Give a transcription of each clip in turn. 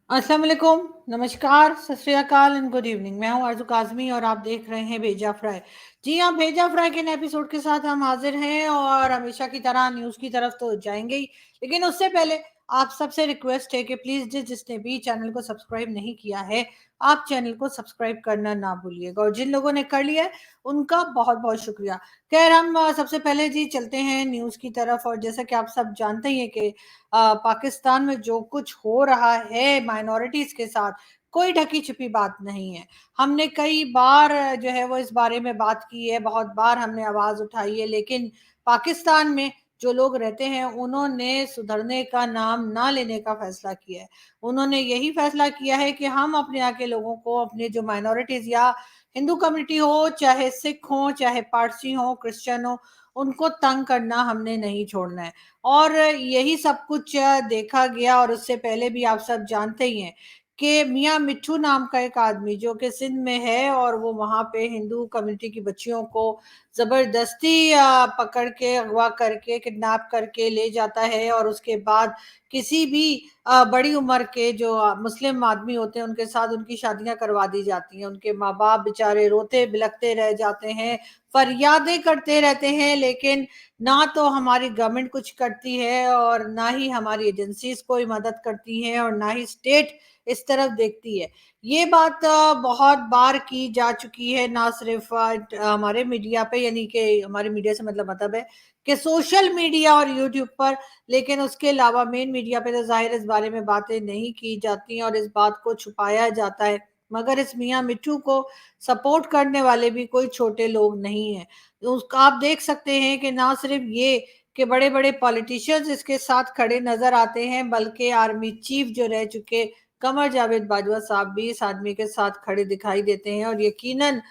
अस्सलाम वालेकुम, नमस्कार, सत श्री अकाल एंड गुड इवनिंग। मैं हूं आरज़ू काज़मी और आप देख रहे हैं भेजा फ्राई। जी हाँ, भेजा फ्राई के नए एपिसोड के साथ हम हाजिर हैं और हमेशा की तरह न्यूज़ की तरफ तो जाएंगे ही, लेकिन उससे पहले आप सबसे रिक्वेस्ट है कि प्लीज़ जिसने भी चैनल को सब्सक्राइब नहीं किया है, आप चैनल को सब्सक्राइब करना ना भूलिएगा और जिन लोगों ने कर लिया है, उनका बहुत बहुत शुक्रिया। खैर हम सबसे पहले जी चलते हैं न्यूज़ की तरफ। और जैसा कि आप सब जानते ही हैं कि पाकिस्तान में जो कुछ हो रहा है माइनॉरिटीज के साथ, कोई ढकी छिपी बात नहीं है। हमने कई बार जो है वो इस बारे में बात की है, बहुत बार हमने आवाज उठाई है, लेकिन पाकिस्तान में जो लोग रहते हैं उन्होंने सुधरने का नाम ना लेने का फैसला किया है। उन्होंने यही फैसला किया है कि हम अपने यहाँ के लोगों को, अपने जो माइनॉरिटीज या हिंदू कम्युनिटी हो, चाहे सिख हो, चाहे पारसी हो, क्रिश्चियन हो, उनको तंग करना हमने नहीं छोड़ना है। और यही सब कुछ देखा गया। और उससे पहले भी आप सब जानते ही हैं कि मियाँ मिट्ठू नाम का एक आदमी जो कि सिंध में है, और वो वहाँ पे हिंदू कम्युनिटी की बच्चियों को जबरदस्ती पकड़ के, अगवा करके, किडनैप करके ले जाता है। और उसके बाद किसी भी बड़ी उम्र के जो मुस्लिम आदमी होते हैं उनके साथ उनकी शादियां करवा दी जाती हैं। उनके माँ बाप बेचारे रोते बिलखते रह जाते हैं, फरियादें करते रहते हैं, लेकिन ना तो हमारी गवर्नमेंट कुछ करती है और ना ही हमारी एजेंसीज कोई मदद करती हैं और ना ही स्टेट इस तरफ देखती है। ये बात बहुत बार की जा चुकी है, ना सिर्फ हमारे मीडिया पे, यानी कि हमारे मीडिया से मतलब है कि सोशल मीडिया और यूट्यूब पर, लेकिन उसके अलावा मेन मीडिया पे तो जाहिर इस बारे में बातें नहीं की जाती और इस बात को छुपाया जाता है। मगर इस मियाँ मिट्ठू को सपोर्ट करने वाले भी कोई छोटे लोग नहीं हैं। तो उसका आप देख सकते हैं कि ना सिर्फ ये कि बड़े बड़े पॉलिटिशियंस इसके साथ खड़े नजर आते हैं, बल्कि आर्मी चीफ जो रह चुके कमर जावेद बाजवा साहब भी इस आदमी के साथ खड़े दिखाई देते हैं। और यकीनन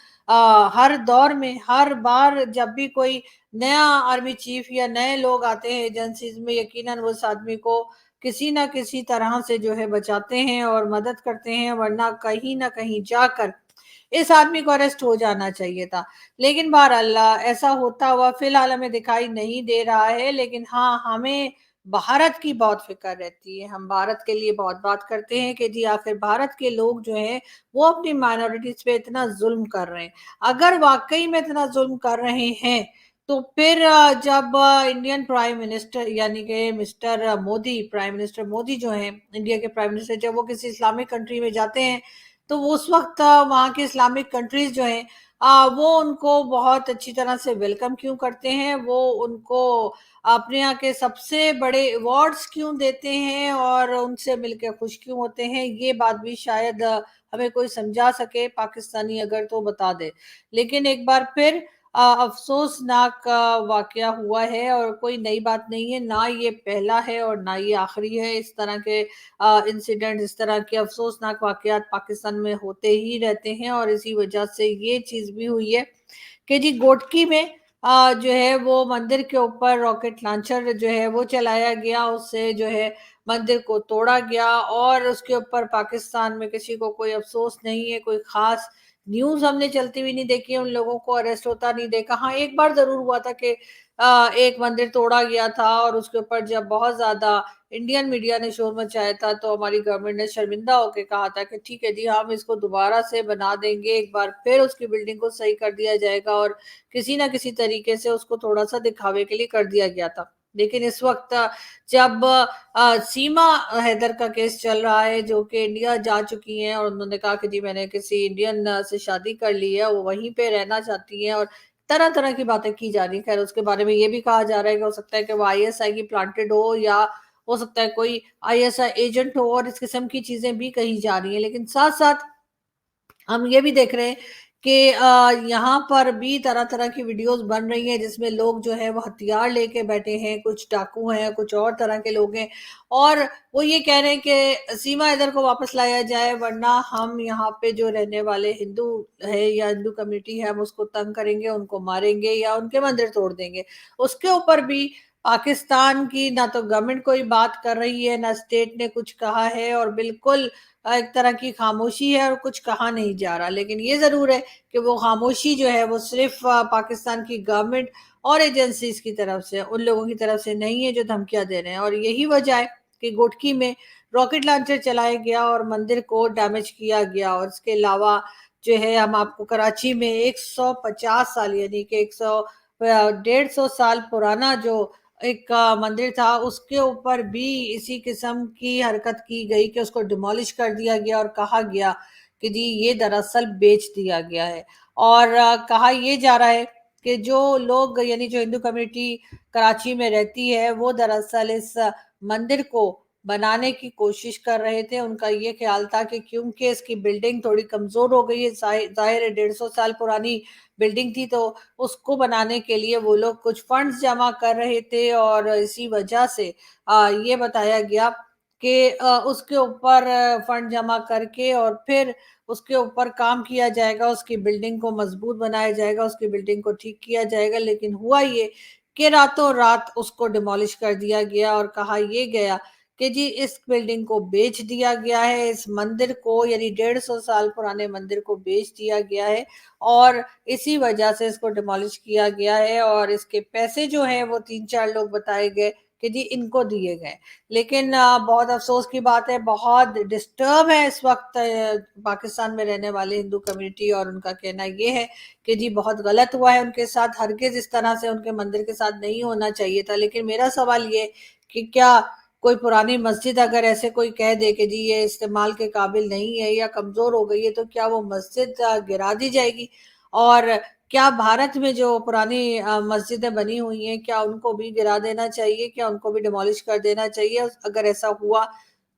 हर दौर में, हर बार जब भी कोई नया आर्मी चीफ या नए लोग आते हैं एजेंसीज में, यकीनन वो उस आदमी को किसी ना किसी तरह से जो है बचाते हैं और मदद करते हैं, वरना कहीं ना कहीं जाकर इस आदमी को अरेस्ट हो जाना चाहिए था। लेकिन बहरहाल ऐसा होता हुआ फिलहाल हमें दिखाई नहीं दे रहा है। लेकिन हाँ, हमें भारत की बहुत फिक्र रहती है। हम भारत के लिए बहुत बात करते हैं कि जी आखिर भारत के लोग जो हैं वो अपनी माइनॉरिटीज पे इतना जुल्म कर रहे हैं। अगर वाकई में इतना जुल्म कर रहे हैं तो फिर जब इंडियन प्राइम मिनिस्टर यानी कि mister Modi, prime minister Modi जो हैं इंडिया के प्राइम मिनिस्टर, जब वो किसी इस्लामिक कंट्री में जाते हैं तो वो उस वक्त वहाँ के इस्लामिक कंट्रीज जो हैं वो उनको बहुत अच्छी तरह से वेलकम क्यों करते हैं, वो उनको अपने यहाँ के सबसे बड़े अवार्ड्स क्यों देते हैं और उनसे मिलकर खुश क्यों होते हैं, ये बात भी शायद हमें कोई समझा सके पाकिस्तानी अगर तो बता दे। लेकिन एक बार फिर अफसोसनाक वाकया हुआ है और कोई नई बात नहीं है, ना ये पहला है और ना ये आखिरी है। इस तरह के इंसिडेंट, इस तरह के अफसोसनाक वाकयात पाकिस्तान में होते ही रहते हैं। और इसी वजह से ये चीज भी हुई है कि जी गोटकी में जो है वो मंदिर के ऊपर रॉकेट लॉन्चर जो है वो चलाया गया, उससे जो है मंदिर को तोड़ा गया। और उसके ऊपर पाकिस्तान में किसी को कोई अफसोस नहीं है, कोई खास न्यूज हमने चलती हुई नहीं देखी है, उन लोगों को अरेस्ट होता नहीं देखा। हाँ, एक बार जरूर हुआ था कि एक मंदिर तोड़ा गया था और उसके ऊपर जब बहुत ज्यादा इंडियन मीडिया ने शोर मचाया था तो हमारी गवर्नमेंट ने शर्मिंदा होकर कहा था कि ठीक है जी, हम इसको दोबारा से बना देंगे, एक बार फिर उसकी बिल्डिंग को सही कर दिया जाएगा। और किसी ना किसी तरीके से उसको थोड़ा सा दिखावे के लिए कर दिया गया था। लेकिन इस वक्त जब सीमा हैदर का केस चल रहा है, जो कि इंडिया जा चुकी हैं और उन्होंने कहा कि जी मैंने किसी इंडियन से शादी कर ली है, वो वहीं पे रहना चाहती हैं, और तरह तरह की बातें की जा रही है। खैर उसके बारे में ये भी कहा जा रहा है कि हो सकता है कि वो आईएसआई की प्लांटेड हो, या हो सकता है कोई आईएसआई एजेंट हो, और इस किस्म की चीजें भी कही जा रही हैं। लेकिन साथ साथ हम ये भी देख रहे हैं कि यहाँ पर भी तरह तरह की वीडियोस बन रही हैं जिसमें लोग जो है वो हथियार लेके बैठे हैं, कुछ डाकू हैं, कुछ और तरह के लोग हैं, और वो ये कह रहे हैं कि सीमा इधर को वापस लाया जाए, वरना हम यहाँ पे जो रहने वाले हिंदू है या हिंदू कम्युनिटी है हम उसको तंग करेंगे, उनको मारेंगे या उनके मंदिर तोड़ देंगे। उसके ऊपर भी पाकिस्तान की ना तो गवर्नमेंट कोई बात कर रही है, ना स्टेट ने कुछ कहा है, और बिल्कुल एक तरह की खामोशी है और कुछ कहा नहीं जा रहा। लेकिन ये जरूर है कि वो खामोशी जो है वो सिर्फ पाकिस्तान की गवर्नमेंट और एजेंसीज की तरफ से, उन लोगों की तरफ से नहीं है जो धमकियां दे रहे हैं। और यही वजह है कि गोटकी में रॉकेट लॉन्चर चलाया गया और मंदिर को डैमेज किया गया। और इसके अलावा जो है हम आपको कराची में 150 साल यानी कि 150 साल पुराना जो एक मंदिर था, उसके ऊपर भी इसी किस्म की हरकत की गई कि उसको डिमोलिश कर दिया गया और कहा गया कि जी ये दरअसल बेच दिया गया है। और कहा ये जा रहा है कि जो लोग यानी जो हिंदू कम्युनिटी कराची में रहती है वो दरअसल इस मंदिर को बनाने की कोशिश कर रहे थे। उनका ये ख्याल था कि क्योंकि इसकी बिल्डिंग थोड़ी कमजोर हो गई है, जाहिर है 150 साल पुरानी बिल्डिंग थी, तो उसको बनाने के लिए वो लोग कुछ फंड्स जमा कर रहे थे और इसी वजह से ये बताया गया कि उसके ऊपर फंड जमा करके और फिर उसके ऊपर काम किया जाएगा, उसकी बिल्डिंग को मजबूत बनाया जाएगा, उसकी बिल्डिंग को ठीक किया जाएगा। लेकिन हुआ ये कि रातों रात उसको डिमोलिश कर दिया गया और कहा ये गया कि जी इस बिल्डिंग को बेच दिया गया है, इस मंदिर को यानी 150 साल पुराने मंदिर को बेच दिया गया है और इसी वजह से इसको डिमोलिश किया गया है। और इसके पैसे जो है वो 3-4 लोग बताए गए कि जी इनको दिए गए। लेकिन बहुत अफसोस की बात है, बहुत डिस्टर्ब है इस वक्त पाकिस्तान में रहने वाले हिंदू कम्युनिटी और उनका कहना ये है कि जी बहुत गलत हुआ है उनके साथ, हरगिज इस तरह से उनके मंदिर के साथ नहीं होना चाहिए था। लेकिन मेरा सवाल ये कि क्या कोई पुरानी मस्जिद अगर ऐसे कोई कह दे कि जी ये इस्तेमाल के काबिल नहीं है या कमजोर हो गई है तो क्या वो मस्जिद गिरा दी जाएगी? और क्या भारत में जो पुरानी मस्जिदें बनी हुई हैं क्या उनको भी गिरा देना चाहिए, क्या उनको भी डिमोलिश कर देना चाहिए? अगर ऐसा हुआ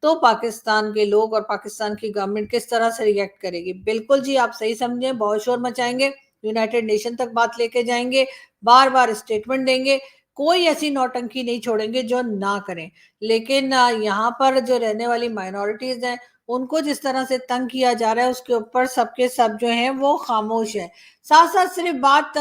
तो पाकिस्तान के लोग और पाकिस्तान की गवर्नमेंट किस तरह से रिएक्ट करेगी? बिल्कुल जी, आप सही समझे, बहुत शोर मचाएंगे, यूनाइटेड नेशन तक बात लेके जाएंगे, बार बार स्टेटमेंट देंगे, कोई ऐसी नौटंकी नहीं छोड़ेंगे जो ना करें। लेकिन यहाँ पर जो रहने वाली माइनॉरिटीज हैं उनको जिस तरह से तंग किया जा रहा है उसके ऊपर सबके सब जो हैं वो खामोश है। साथ साथ सिर्फ बात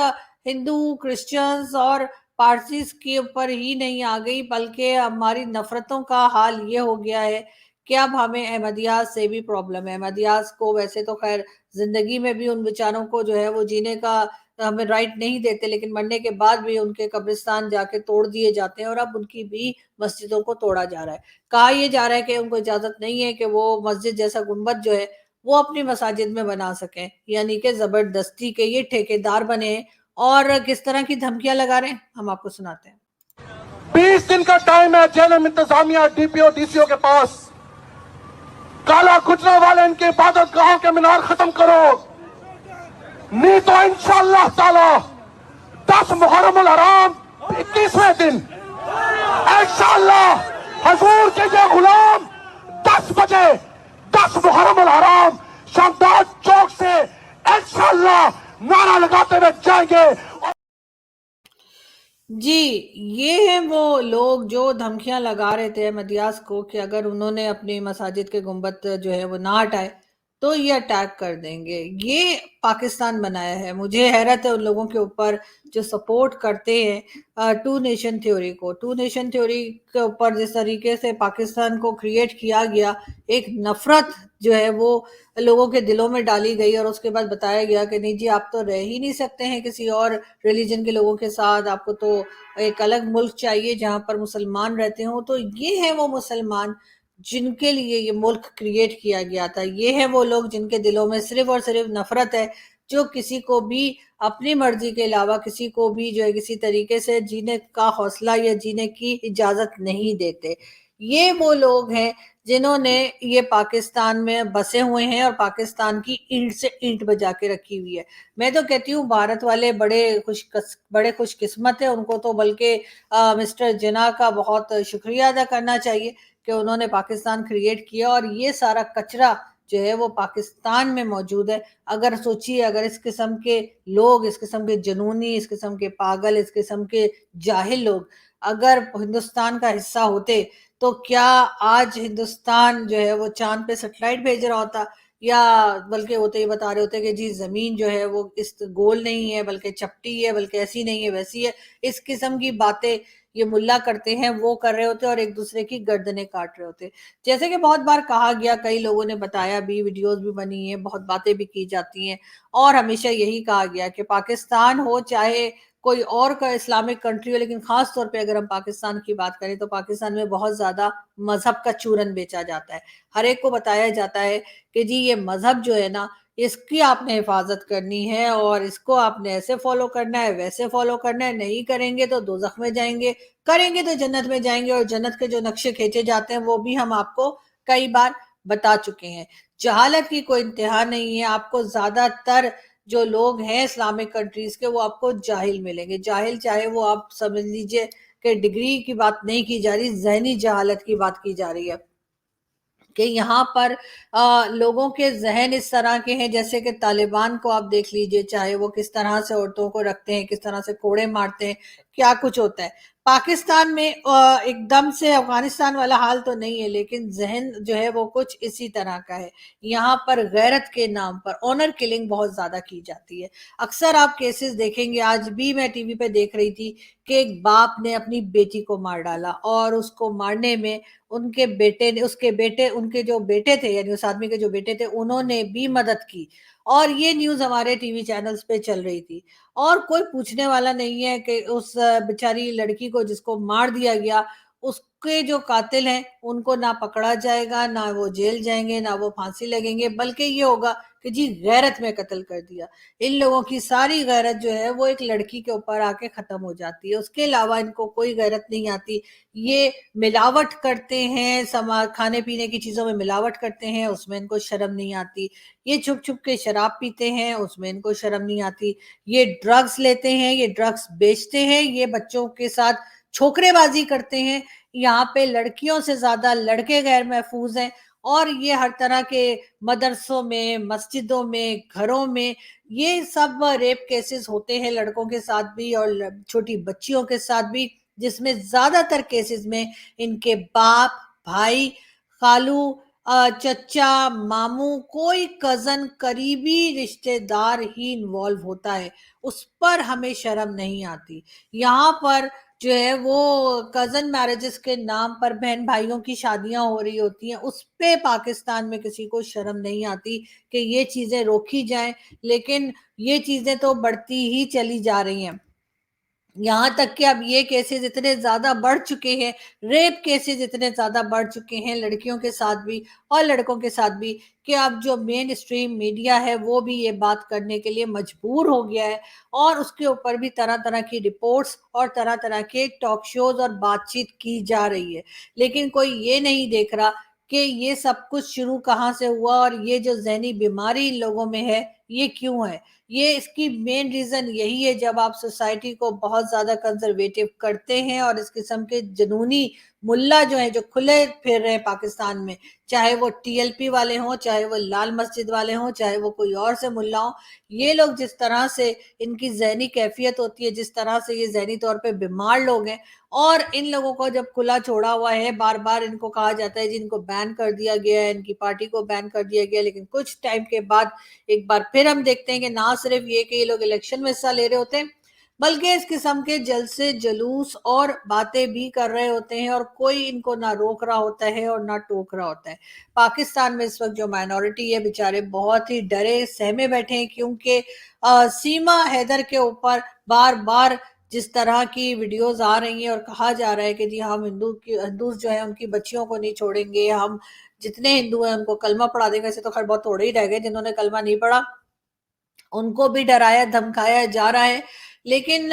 हिंदू, क्रिश्चियंस और पारसीज के ऊपर ही नहीं आ गई, बल्कि हमारी नफरतों का हाल ये हो गया है कि अब हमें अहमदियात से भी प्रॉब्लम है। अहमदियात को वैसे तो खैर जिंदगी में भी उन बेचारों को जो है वो जीने का हमें राइट नहीं देते, लेकिन मरने के बाद भी उनके कब्रिस्तान जाके तोड़ दिए जाते हैं और अब उनकी भी मस्जिदों को तोड़ा जा रहा है। कहा यह जा रहा है कि उनको इजाजत नहीं है कि वो मस्जिद जैसा गुंबद जो है वो अपनी मसाजिद में बना सकें, यानी कि जबरदस्ती के ये ठेकेदार बने हैं। और किस तरह की धमकियां लगा रहे हैं हम आपको सुनाते हैं। 20 दिन का टाइम है जेएलएम इंतजामिया डीपीओ डीसीओ के पास। काला गुजरा वाले इनके इबादत गाहों के मीनार खत्म करो, नहीं तो इंशाअल्लाह ताला 10 मुहर्रम अल हराम 21वें दिन इंशाअल्लाह हजूर के ये गुलाम 10 बजे 10 मुहर्रम अल हराम शामबाद चौक से इंशाअल्लाह नारा लगाते हुए जाएंगे। जी, ये हैं वो लोग जो धमकियां लगा रहे थे अहमदियास को कि अगर उन्होंने अपनी मसाजिद के गुंबद जो है वो ना हटाए तो ये अटैक कर देंगे। ये पाकिस्तान बनाया है। मुझे हैरत है उन लोगों के ऊपर जो सपोर्ट करते हैं टू नेशन थ्योरी को। टू नेशन थ्योरी के ऊपर जिस तरीके से पाकिस्तान को क्रिएट किया गया, एक नफरत जो है वो लोगों के दिलों में डाली गई और उसके बाद बताया गया कि नहीं जी आप तो रह ही नहीं सकते हैं किसी और रिलीजन के लोगों के साथ, आपको तो एक अलग मुल्क चाहिए जहां पर मुसलमान रहते हो। तो ये है वो मुसलमान जिनके लिए ये मुल्क क्रिएट किया गया था। ये है वो लोग जिनके दिलों में सिर्फ और सिर्फ नफरत है, जो किसी को भी अपनी मर्जी के अलावा किसी को भी जो है किसी तरीके से जीने का हौसला या जीने की इजाजत नहीं देते। ये वो लोग हैं जिन्होंने ये पाकिस्तान में बसे हुए हैं और पाकिस्तान की ईंट से ईंट बजा के रखी हुई है। मैं तो कहती हूँ भारत वाले बड़े खुशकिस्मत है, उनको तो बल्कि मिस्टर जिन्ना का बहुत शुक्रिया अदा करना चाहिए कि उन्होंने पाकिस्तान क्रिएट किया और ये सारा कचरा जो है वो पाकिस्तान में मौजूद है। अगर सोचिए अगर इस किस्म के लोग, इस किस्म के जुनूनी, इस किस्म के पागल, इस किस्म के जाहिल लोग अगर हिंदुस्तान का हिस्सा होते तो क्या आज हिंदुस्तान जो है वो चांद पे सैटेलाइट भेज रहा होता, या बल्कि वो तो ये बता रहे होते कि जी जमीन जो है वो इस गोल नहीं है बल्कि चपटी है, बल्कि ऐसी नहीं है वैसी है। इस किस्म की बातें ये मुल्ला करते हैं, वो कर रहे होते और एक दूसरे की गर्दनें काट रहे होते। जैसे कि बहुत बार कहा गया, कई लोगों ने बताया भी, वीडियोस भी बनी है, बहुत बातें भी की जाती हैं और हमेशा यही कहा गया कि पाकिस्तान हो चाहे कोई और का इस्लामिक कंट्री हो, लेकिन खास तौर पे अगर हम पाकिस्तान की बात करें तो पाकिस्तान में बहुत ज्यादा मजहब का चूरन बेचा जाता है। हर एक को बताया जाता है कि जी ये मजहब जो है ना, इसकी आपने हिफाजत करनी है और इसको आपने ऐसे फॉलो करना है, वैसे फॉलो करना है, नहीं करेंगे तो दोजख में जाएंगे, करेंगे तो जन्नत में जाएंगे। और जन्नत के जो नक्शे खींचे जाते हैं वो भी हम आपको कई बार बता चुके हैं। जहालत की कोई इंतहा नहीं है, आपको ज्यादातर जो लोग हैं इस्लामिक कंट्रीज के वो आपको जाहिल मिलेंगे। जाहिल चाहे वो आप समझ लीजिए कि डिग्री की बात नहीं की जा रही, जहनी जहालत की बात की जा रही है कि यहाँ पर लोगों के जहन इस तरह के हैं, जैसे कि तालिबान को आप देख लीजिए, चाहे वो किस तरह से औरतों को रखते हैं, किस तरह से कोड़े मारते हैं, क्या कुछ होता है। पाकिस्तान में एकदम से अफगानिस्तान वाला हाल तो नहीं है, लेकिन जहन जो है वो कुछ इसी तरह का है। यहाँ पर गैरत के नाम पर ऑनर किलिंग बहुत ज्यादा की जाती है। अक्सर आप केसेस देखेंगे, आज भी मैं टीवी पे देख रही थी कि एक बाप ने अपनी बेटी को मार डाला और उसको मारने में उनके बेटे ने, उसके बेटे, उनके जो बेटे थे यानी उस आदमी के जो बेटे थे, उन्होंने भी मदद की। और ये न्यूज हमारे टीवी चैनल्स पे चल रही थी और कोई पूछने वाला नहीं है कि उस बेचारी लड़की को जिसको मार दिया गया, उसके जो कातिल हैं उनको ना पकड़ा जाएगा, ना वो जेल जाएंगे, ना वो फांसी लगेंगे, बल्कि ये होगा कि जी गैरत में कत्ल कर दिया। इन लोगों की सारी गैरत जो है वो एक लड़की के ऊपर आके खत्म हो जाती है, उसके अलावा इनको कोई गैरत नहीं आती। ये मिलावट करते हैं, खाने पीने की चीजों में मिलावट करते हैं, उसमें इनको शर्म नहीं आती। ये छुप छुप के शराब पीते हैं, उसमें इनको शर्म नहीं आती। ये ड्रग्स लेते हैं, ये ड्रग्स बेचते हैं, ये बच्चों के साथ छोकरेबाजी करते हैं। यहाँ पे लड़कियों से ज्यादा लड़के गैर महफूज हैं। और ये हर तरह के मदरसों में, मस्जिदों में, घरों में ये सब रेप केसेस होते हैं, लड़कों के साथ भी और छोटी बच्चियों के साथ भी, जिसमें ज्यादातर केसेस में इनके बाप, भाई, खालू, चचा, मामू, कोई कजन, करीबी रिश्तेदार ही इन्वॉल्व होता है। उस पर हमें शर्म नहीं आती। यहाँ पर जो है वो कजन मैरिजेस के नाम पर बहन भाइयों की शादियां हो रही होती हैं, उस पे पाकिस्तान में किसी को शर्म नहीं आती कि ये चीजें रोकी जाएं। लेकिन ये चीजें तो बढ़ती ही चली जा रही हैं। यहाँ तक कि अब ये केसेस इतने ज्यादा बढ़ चुके हैं, रेप केसेस इतने ज्यादा बढ़ चुके हैं लड़कियों के साथ भी और लड़कों के साथ भी, कि अब जो मेन स्ट्रीम मीडिया है वो भी ये बात करने के लिए मजबूर हो गया है। और उसके ऊपर भी तरह तरह की रिपोर्ट्स और तरह तरह के टॉक शोज और बातचीत की जा रही है। लेकिन कोई ये नहीं देख रहा कि ये सब कुछ शुरू कहाँ से हुआ और ये जो जहनी बीमारी इन लोगों में है ये क्यों है। ये इसकी मेन रीजन यही है, जब आप सोसाइटी को बहुत ज्यादा कंजर्वेटिव करते हैं और इस किस्म के जुनूनी मुल्ला जो है, जो खुले फिर रहे हैं पाकिस्तान में, चाहे वो टीएलपी वाले हों, चाहे वो लाल मस्जिद वाले हों, चाहे वो कोई और से मुल्ला हो, ये लोग जिस तरह से इनकी जहनी कैफियत होती है, जिस तरह से ये जहनी तौर पे बीमार लोग हैं, और इन लोगों को जब खुला छोड़ा हुआ है, बार बार इनको कहा जाता है जी इनको बैन कर दिया गया है, इनकी पार्टी को बैन कर दिया गया, लेकिन कुछ टाइम के बाद एक बार फिर हम देखते हैं कि ना सिर्फ ये कि ये लोग इलेक्शन में हिस्सा ले रहे होते हैं, बल्कि इस किस्म के जलसे जुलूस और बातें भी कर रहे होते हैं और कोई इनको ना रोक रहा होता है और ना टोक रहा होता है। पाकिस्तान में इस वक्त जो माइनॉरिटी है बेचारे बहुत ही डरे सहमे बैठे हैं, क्योंकि सीमा हैदर के ऊपर बार बार जिस तरह की वीडियोस आ रही हैं और कहा जा रहा है कि जी हम हिंदू जो है उनकी बच्चियों को नहीं छोड़ेंगे, हम जितने हिंदू हैं उनको कलमा पढ़ा देंगे। ऐसे तो खैर बहुत थोड़े ही रह गए जिन्होंने कलमा नहीं पढ़ा, उनको भी डराया धमकाया जा रहा है। लेकिन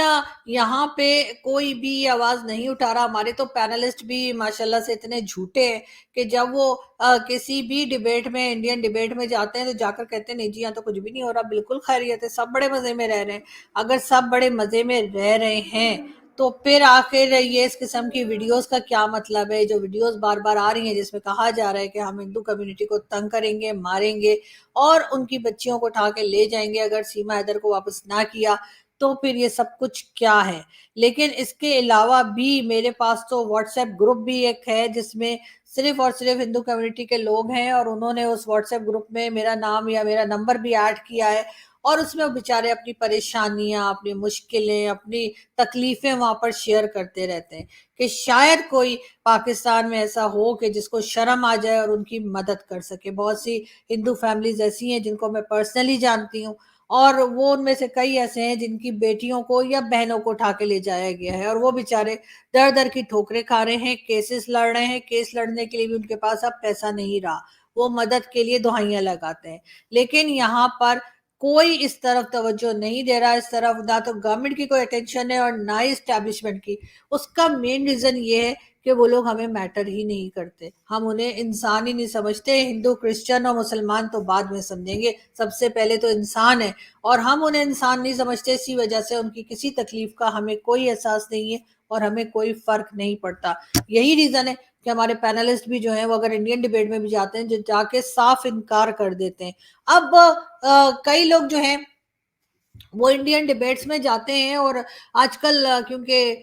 यहाँ पे कोई भी आवाज नहीं उठा रहा। हमारे तो पैनलिस्ट भी माशाल्लाह से इतने झूठे हैं कि जब वो किसी भी डिबेट में, इंडियन डिबेट में जाते हैं तो जाकर कहते हैं नहीं जी यहाँ तो कुछ भी नहीं हो रहा, बिल्कुल खैरियत है, सब बड़े मजे में रह रहे हैं। अगर सब बड़े मजे में रह रहे हैं तो फिर आखिर ये इस किस्म की वीडियोस का क्या मतलब है, जो वीडियोस बार बार आ रही हैं जिसमें कहा जा रहा है कि हम हिंदू कम्युनिटी को तंग करेंगे, मारेंगे और उनकी बच्चियों को उठा के ले जाएंगे अगर सीमा हैदर को वापस ना किया, तो फिर ये सब कुछ क्या है। लेकिन इसके अलावा भी मेरे पास तो व्हाट्सएप ग्रुप भी एक है जिसमें सिर्फ और सिर्फ हिंदू कम्युनिटी के लोग हैं और उन्होंने उस व्हाट्सएप ग्रुप में मेरा नाम या मेरा नंबर भी ऐड किया है और उसमें वो बेचारे अपनी परेशानियां, अपनी मुश्किलें, अपनी तकलीफें वहां पर शेयर करते रहते हैं कि शायद कोई पाकिस्तान में ऐसा हो कि जिसको शर्म आ जाए और उनकी मदद कर सके। बहुत सी हिंदू फैमिलीज ऐसी हैं जिनको मैं पर्सनली जानती हूँ اور وہ ان میں سے کئی ایسے ہیں جن کی بیٹیوں کو یا بہنوں کو اٹھا کے لے جایا گیا ہے اور وہ بیچارے در در کی ٹھوکریں کھا رہے ہیں، کیسز لڑ رہے ہیں، کیس لڑنے کے لیے بھی ان کے پاس اب پیسہ نہیں رہا، وہ مدد کے لیے دہائیاں لگاتے ہیں۔ لیکن یہاں پر کوئی اس طرف توجہ نہیں دے رہا، اس طرف نہ تو گورنمنٹ کی کوئی اٹینشن ہے اور نہ ہی اسٹیبلشمنٹ کی۔ اس کا مین ریزن یہ ہے کہ وہ لوگ ہمیں میٹر ہی نہیں کرتے، ہم انہیں انسان ہی نہیں سمجھتے۔ ہندو، کرسچن اور مسلمان تو بعد میں سمجھیں گے، سب سے پہلے تو انسان ہے، اور ہم انہیں انسان نہیں سمجھتے، اسی وجہ سے ان کی کسی تکلیف کا ہمیں کوئی احساس نہیں ہے اور ہمیں کوئی فرق نہیں پڑتا۔ یہی ریزن ہے کہ ہمارے پینلسٹ بھی جو ہیں وہ اگر انڈین ڈیبیٹ میں بھی جاتے ہیں جو جا کے صاف انکار کر دیتے ہیں۔ اب کئی لوگ جو ہیں وہ انڈین ڈیبیٹس میں جاتے ہیں، اور آج کل کیونکہ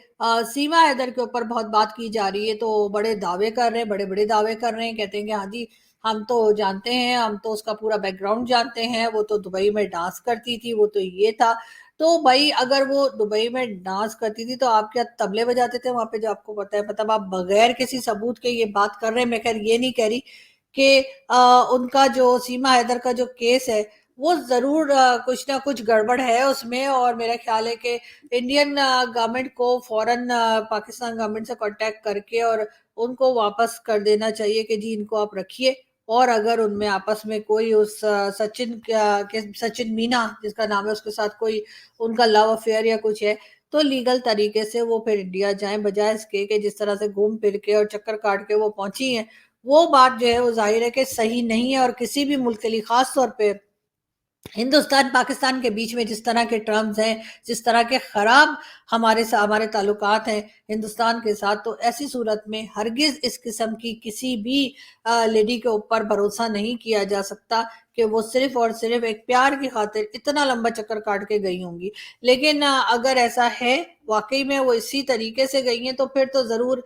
سیما حیدر کے اوپر بہت بات کی جا رہی ہے تو بڑے دعوے کر رہے ہیں، بڑے بڑے دعوے کر رہے ہیں، کہتے ہیں کہ ہاں جی ہم تو جانتے ہیں، ہم تو اس کا پورا بیک گراؤنڈ جانتے ہیں، وہ تو دبئی میں ڈانس کرتی تھی، وہ تو یہ تھا۔ تو بھائی اگر وہ دبئی میں ڈانس کرتی تھی تو آپ کیا طبلے بجاتے تھے وہاں پہ؟ جو آپ کو پتا ہے، مطلب آپ بغیر کسی ثبوت کے یہ بات کر رہے ہیں۔ میں خیر یہ نہیں کہہ رہی کہ ان کا جو سیما حیدر کا جو کیس ہے وہ ضرور کچھ نہ کچھ گڑبڑ ہے اس میں، اور میرا خیال ہے کہ انڈین گورنمنٹ کو فوراً پاکستان گورنمنٹ سے کانٹیکٹ کر کے اور ان کو واپس کر دینا چاہیے کہ جی ان کو آپ رکھیے، اور اگر ان میں آپس میں کوئی اس سچن مینا جس کا نام ہے اس کے ساتھ کوئی ان کا لو افیئر یا کچھ ہے تو لیگل طریقے سے وہ پھر انڈیا جائیں، بجائے اس کے کہ جس طرح سے گھوم پھر کے اور چکر کاٹ کے وہ پہنچی ہیں۔ وہ بات جو ہے وہ ظاہر ہے کہ صحیح نہیں ہے، اور کسی بھی ملک کے لیے، خاص طور پہ ہندوستان پاکستان کے بیچ میں جس طرح کے ٹرمز ہیں، جس طرح کے خراب ہمارے تعلقات ہیں ہندوستان کے ساتھ، تو ایسی صورت میں ہرگز اس قسم کی کسی بھی لیڈی کے اوپر بھروسہ نہیں کیا جا سکتا کہ وہ صرف اور صرف ایک پیار کی خاطر اتنا لمبا چکر کاٹ کے گئی ہوں گی۔ لیکن اگر ایسا ہے واقعی میں وہ اسی طریقے سے گئی ہیں تو پھر تو ضرور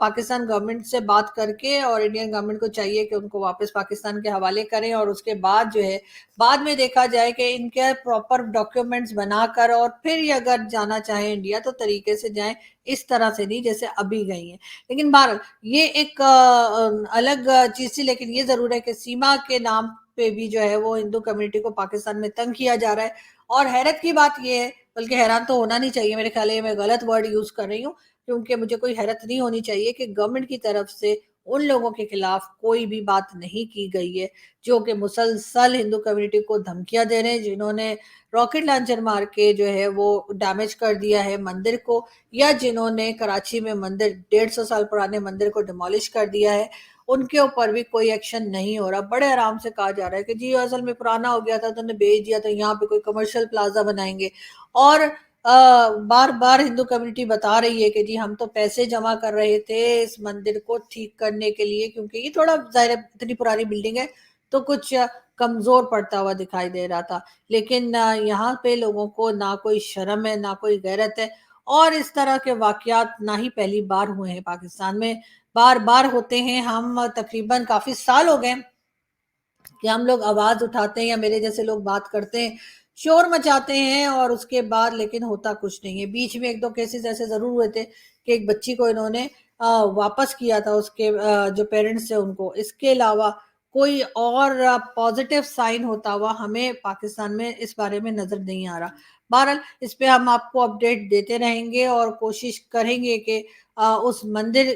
پاکستان گورنمنٹ سے بات کر کے، اور انڈین گورنمنٹ کو چاہیے کہ ان کو واپس پاکستان کے حوالے کریں، اور اس کے بعد جو ہے بعد میں دیکھا جائے کہ ان کے پراپر ڈاکیومنٹس بنا کر اور پھر یہ اگر جانا چاہیں انڈیا تو طریقے سے جائیں، اس طرح سے نہیں جیسے ابھی گئی ہیں۔ لیکن بہرحال یہ ایک الگ چیز تھی، لیکن یہ ضرور ہے کہ سیما کے نام پہ بھی جو ہے وہ ہندو کمیونٹی کو پاکستان میں تنگ کیا جا رہا ہے۔ اور حیرت کی بات یہ ہے، بلکہ حیران تو ہونا نہیں چاہیے، میرے خیال ہے میں غلط ورڈ یوز کر رہی ہوں، کیونکہ مجھے کوئی حیرت نہیں ہونی چاہیے کہ گورنمنٹ کی طرف سے ان لوگوں کے خلاف کوئی بھی بات نہیں کی گئی ہے جو کہ مسلسل ہندو کمیونٹی کو دھمکیاں دے رہے ہیں، جنہوں نے راکٹ لانچر مار کے جو ہے وہ ڈیمیج کر دیا ہے مندر کو، یا جنہوں نے کراچی میں مندر 150 سال پرانے مندر کو ڈیمولش کر دیا ہے، ان کے اوپر بھی کوئی ایکشن نہیں ہو رہا۔ بڑے آرام سے کہا جا رہا ہے کہ جی اصل میں پرانا ہو گیا تھا تو انہیں بیچ دیا، تو یہاں پہ کوئی کمرشل پلازا بنائیں گے، اور بار بار ہندو کمیونٹی بتا رہی ہے کہ جی ہم تو پیسے جمع کر رہے تھے اس مندر کو ٹھیک کرنے کے لیے، کیونکہ یہ تھوڑا ظاہر اتنی پرانی بلڈنگ ہے تو کچھ کمزور پڑتا ہوا دکھائی دے رہا تھا۔ لیکن یہاں پہ لوگوں کو نہ کوئی شرم ہے، نہ کوئی غیرت ہے، اور اس طرح کے واقعات نہ ہی پہلی بار ہوئے ہیں پاکستان میں، بار بار ہوتے ہیں۔ ہم تقریباً کافی سال ہو گئے کہ ہم لوگ آواز اٹھاتے ہیں یا میرے جیسے لوگ بات کرتے ہیں، شور مچاتے ہیں، اور اس کے بعد لیکن ہوتا کچھ نہیں ہے۔ بیچ میں ایک دو کیسز ایسے ضرور ہوئے تھے کہ ایک بچی کو انہوں نے واپس کیا تھا، اس کے جو پیرنٹس تھے ان کو۔ اس کے علاوہ کوئی اور پازیٹیو سائن ہوتا ہوا ہمیں پاکستان میں اس بارے میں نظر نہیں آ رہا۔ بہرحال اس پہ ہم آپ کو اپڈیٹ دیتے رہیں گے اور کوشش کریں گے کہ اس مندر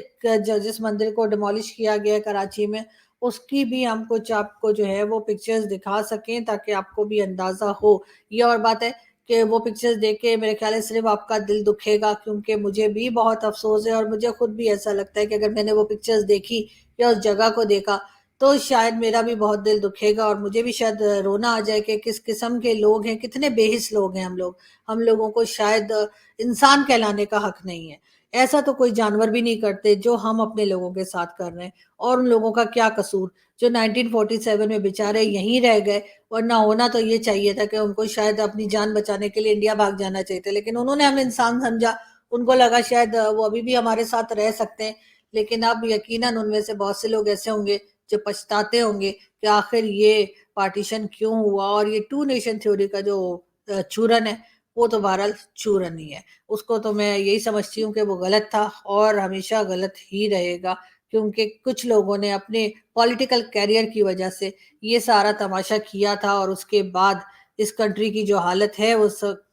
جس مندر کو ڈیمولش کیا گیا ہے کراچی میں، اس کی بھی ہم کچھ آپ کو جو ہے وہ پکچرز دکھا سکیں تاکہ آپ کو بھی اندازہ ہو۔ یہ اور بات ہے کہ وہ پکچرز دیکھ کے میرے خیال ہے صرف آپ کا دل دکھے گا، کیونکہ مجھے بھی بہت افسوس ہے، اور مجھے خود بھی ایسا لگتا ہے کہ اگر میں نے وہ پکچرز دیکھی یا اس جگہ کو دیکھا تو شاید میرا بھی بہت دل دکھے گا، اور مجھے بھی شاید رونا آ جائے کہ کس قسم کے لوگ ہیں، کتنے بے حس لوگ ہیں ہم لوگوں کو شاید انسان کہلانے کا حق نہیں ہے۔ ایسا تو کوئی جانور بھی نہیں کرتے جو ہم اپنے لوگوں کے ساتھ کر رہے ہیں، اور ان لوگوں کا کیا قصور جو 1947 میں بیچارے یہیں رہ گئے، ورنہ ہونا تو یہ چاہیے تھا کہ ان کو شاید اپنی جان بچانے کے لیے انڈیا بھاگ جانا چاہیے تھا، لیکن انہوں نے ہمیں انسان سمجھا، ان کو لگا شاید وہ ابھی بھی ہمارے ساتھ رہ سکتے ہیں۔ لیکن اب یقیناً ان میں سے بہت سے لوگ ایسے ہوں گے جو پچھتاتے ہوں گے کہ آخر یہ پارٹیشن کیوں ہوا، اور یہ ٹو نیشن تھیوری کا جو چورن ہے وہ تو بہرحال چورن ہی ہے۔ اس کو تو میں یہی سمجھتی ہوں کہ وہ غلط تھا اور ہمیشہ غلط ہی رہے گا، کیونکہ کچھ لوگوں نے اپنے پولیٹیکل کیریئر کی وجہ سے یہ سارا تماشا کیا تھا، اور اس کے بعد اس کنٹری کی جو حالت ہے وہ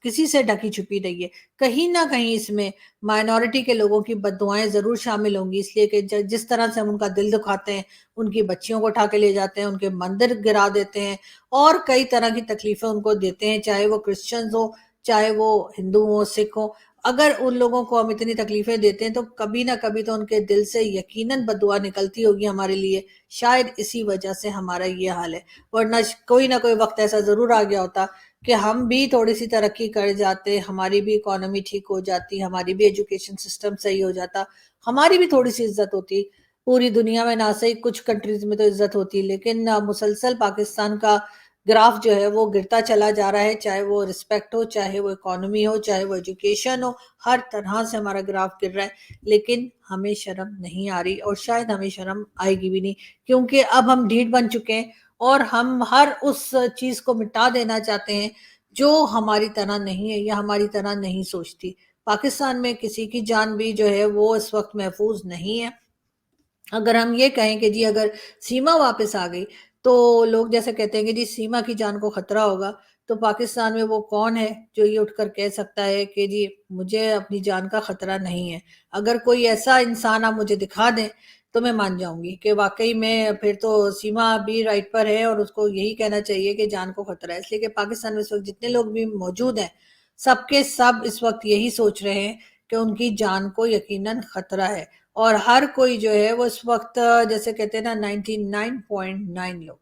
کسی سے ڈھکی چھپی نہیں ہے. کہیں نہ کہیں اس میں مائنورٹی کے لوگوں کی بد دعائیں ضرور شامل ہوں گی، اس لیے کہ جس طرح سے ہم ان کا دل دکھاتے ہیں، ان کی بچیوں کو اٹھا کے لے جاتے ہیں، ان کے مندر گرا دیتے ہیں اور کئی طرح کی تکلیفیں ان کو دیتے ہیں، چاہے وہ کرسچنز ہو، چاہے وہ ہندو ہو، سکھ ہو. اگر ان لوگوں کو ہم اتنی تکلیفیں دیتے ہیں تو کبھی نہ کبھی تو ان کے دل سے یقیناً بد دعا نکلتی ہوگی ہمارے لیے. شاید اسی وجہ سے ہمارا یہ حال ہے، ورنہ کوئی نہ کوئی وقت ایسا ضرور آ گیا ہوتا کہ ہم بھی تھوڑی سی ترقی کر جاتے، ہماری بھی اکانومی ٹھیک ہو جاتی، ہماری بھی ایجوکیشن سسٹم صحیح ہو جاتا، ہماری بھی تھوڑی سی عزت ہوتی. پوری دنیا میں نہ صحیح کچھ کنٹریز میں تو عزت ہوتی، لیکن مسلسل پاکستان کا گراف جو ہے وہ گرتا چلا جا رہا ہے، چاہے وہ رسپیکٹ ہو، چاہے وہ اکانومی ہو، چاہے وہ ایجوکیشن ہو، ہر طرح سے ہمارا گراف گر رہا ہے. لیکن ہمیں شرم نہیں آ رہی اور شاید ہمیں شرم آئے گی بھی نہیں، کیونکہ اب ہم ڈھیٹ بن چکے ہیں اور ہم ہر اس چیز کو مٹا دینا چاہتے ہیں جو ہماری طرح نہیں ہے یا ہماری طرح نہیں سوچتی. پاکستان میں کسی کی جان بھی جو ہے وہ اس وقت محفوظ نہیں ہے. اگر ہم یہ کہیں کہ جی اگر سیما واپس آ گئی تو لوگ جیسے کہتے ہیں کہ جی سیما کی جان کو خطرہ ہوگا، تو پاکستان میں وہ کون ہے جو یہ اٹھ کر کہہ سکتا ہے کہ جی مجھے اپنی جان کا خطرہ نہیں ہے؟ اگر کوئی ایسا انسان آپ مجھے دکھا دیں تو میں مان جاؤں گی کہ واقعی میں پھر تو سیما بھی رائٹ پر ہے اور اس کو یہی کہنا چاہیے کہ جان کو خطرہ ہے. اس لیے کہ پاکستان میں اس وقت جتنے لوگ بھی موجود ہیں سب کے سب اس وقت یہی سوچ رہے ہیں کہ ان کی جان کو یقیناً خطرہ ہے. اور ہر کوئی جو ہے وہ اس وقت جیسے کہتے ہیں نا 99.9 لوگ،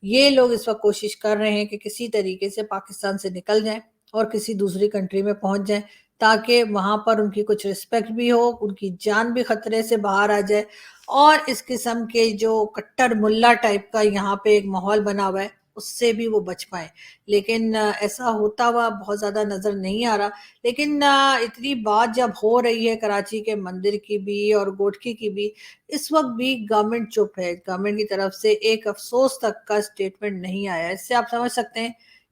یہ لوگ اس وقت کوشش کر رہے ہیں کہ کسی طریقے سے پاکستان سے نکل جائیں اور کسی دوسری کنٹری میں پہنچ جائیں تاکہ وہاں پر ان کی کچھ رسپیکٹ بھی ہو، ان کی جان بھی خطرے سے باہر آ جائے اور اس قسم کے جو کٹر ملا ٹائپ کا یہاں پہ ایک ماحول بنا ہوا ہے اس سے بھی وہ بچ پائیں. لیکن ایسا ہوتا ہوا بہت زیادہ نظر نہیں آ رہا. لیکن اتنی بات جب ہو رہی ہے کراچی کے مندر کی بھی اور گوٹکی کی بھی، اس وقت بھی گورنمنٹ چپ ہے. گورنمنٹ کی طرف سے ایک افسوس تک کا سٹیٹمنٹ نہیں آیا. اس سے آپ سمجھ سکتے ہیں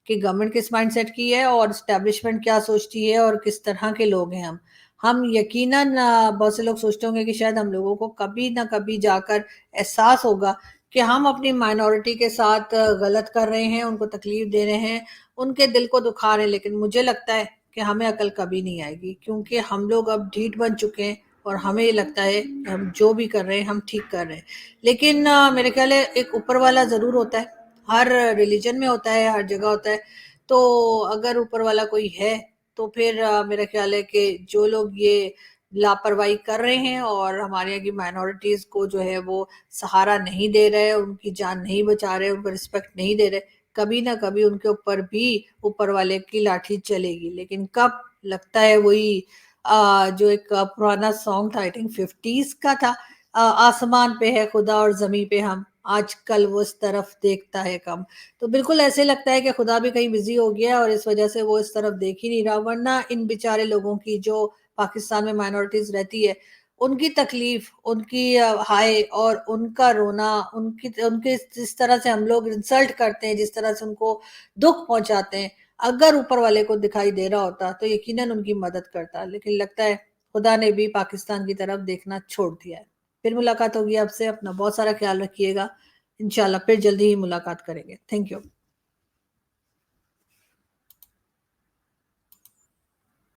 کہ گورنمنٹ کس مائنڈ سیٹ کی ہے اور اسٹیبلشمنٹ کیا سوچتی ہے اور کس طرح کے لوگ ہیں ہم یقیناً بہت سے لوگ سوچتے ہوں گے کہ شاید ہم لوگوں کو کبھی نہ کبھی جا کر احساس ہوگا کہ ہم اپنی مائنورٹی کے ساتھ غلط کر رہے ہیں، ان کو تکلیف دے رہے ہیں، ان کے دل کو دکھا رہے ہیں. لیکن مجھے لگتا ہے کہ ہمیں عقل کبھی نہیں آئے گی، کیونکہ ہم لوگ اب ڈھیٹ بن چکے ہیں اور ہمیں یہ لگتا ہے کہ ہم جو بھی کر رہے ہیں ہم ٹھیک کر رہے ہیں. لیکن میرے خیال ہے ایک اوپر والا ضرور ہوتا ہے، ہر ریلیجن میں ہوتا ہے، ہر جگہ ہوتا ہے. تو اگر اوپر والا کوئی ہے تو پھر میرا خیال ہے کہ جو لوگ یہ لاپرواہی کر رہے ہیں اور ہمارے یہاں کی مائنورٹیز کو جو ہے وہ سہارا نہیں دے رہے، ان کی جان نہیں بچا رہے، ان کو رسپیکٹ نہیں دے رہے، کبھی نہ کبھی ان کے اوپر بھی اوپر والے کی لاٹھی چلے گی. لیکن کب؟ لگتا ہے وہی جو ایک پرانا سانگ تھا، آئی تھنک 50s کا تھا، آسمان پہ ہے خدا اور زمین پہ ہم، آج کل وہ اس طرف دیکھتا ہے کم. تو بالکل ایسے لگتا ہے کہ خدا بھی کہیں بزی ہو گیا اور اس وجہ سے وہ اس طرف دیکھ ہی نہیں رہا. ورنہ ان بیچارے لوگوں کی جو پاکستان میں مائنورٹیز رہتی ہے، ان کی تکلیف، ان کی ہائے اور ان کا رونا، ان کے جس طرح سے ہم لوگ انسلٹ کرتے ہیں، جس طرح سے ان کو دکھ پہنچاتے ہیں، اگر اوپر والے کو دکھائی دے رہا ہوتا تو یقیناً ان کی مدد کرتا. لیکن لگتا ہے خدا نے بھی پاکستان کی طرف دیکھنا چھوڑ دیا ہے. پھر ملاقات ہوگی آپ سے. اپنا بہت سارا خیال رکھیے گا. انشاءاللہ پھر جلدی ہی ملاقات کریں گے. Thank you.